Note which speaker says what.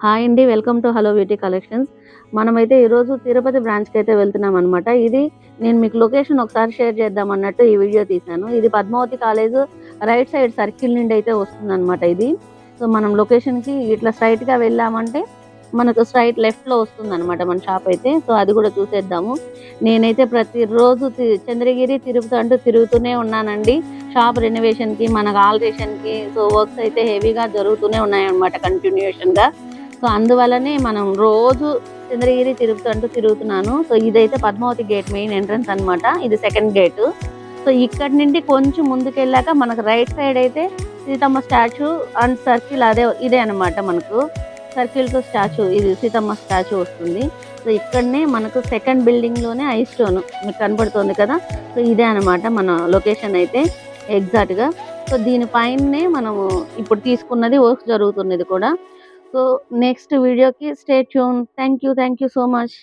Speaker 1: Hi అండి. Welcome to hello beauty collections. మనమైతే ఈరోజు తిరుపతి బ్రాంచ్‌కైతే వెళ్తున్నామనమాట. నేను మీకు లొకేషన్ ఒకసారి షేర్ చేద్దాం అన్నట్టు ఈ వీడియో తీశాను. ఇది Padmavati college right side circle నుండి అయితే వస్తుందనమాట ఇది. సో, మనం లొకేషన్‌కి ఇట్లా స్ట్రెయిట్‌గా వెళ్ళామంటే మనకు స్ట్రెయిట్ లెఫ్ట్‌లో వస్తుందనమాట మన షాప్ అయితే. సో, అది కూడా చూసేద్దాము. నేనైతే ప్రతిరోజు చంద్రగిరి, తిరుపతి అంటూ తిరుగుతూనే ఉన్నానండి. షాప్ రెనోవేషన్‌కి, మనకు ఆల్ట్రేషన్‌కి సో, వర్క్స్ అయితే హెవీగా జరుగుతూనే ఉన్నాయన్నమాట కంటిన్యూయేషన్‌గా. సో, అందువల్లనే మనం రోజు చంద్రగిరి, తిరుపతి అంటూ తిరుగుతున్నాను. సో, ఇదైతే పద్మావతి గేట్ మెయిన్ ఎంట్రన్స్ అన్నమాట. ఇది సెకండ్ గేటు. సో, ఇక్కడి నుండి కొంచెం ముందుకెళ్ళాక మనకు రైట్ సైడ్ అయితే సీతమ్మ స్టాచ్యూ అండ్ సర్కిల్ ఇదే అన్నమాట మనకు. సర్కిల్‌తో స్టాచ్యూ ఇది సీతమ్మ స్టాచ్యూ వస్తుంది. సో, ఇక్కడనే మనకు సెకండ్ బిల్డింగ్‌లోనే ఐ స్టోన్ మీకు కనపడుతుంది కదా! సో, ఇదే అన్నమాట మన లొకేషన్ అయితే ఎగ్జాక్ట్‌గా. సో, దీని పైనే మనము ఇప్పుడు తీసుకున్నది వర్క్స్ జరుగుతున్నది కూడా. సో, నెక్స్ట్ వీడియోకి stay tune. Thank you. Thank you so much.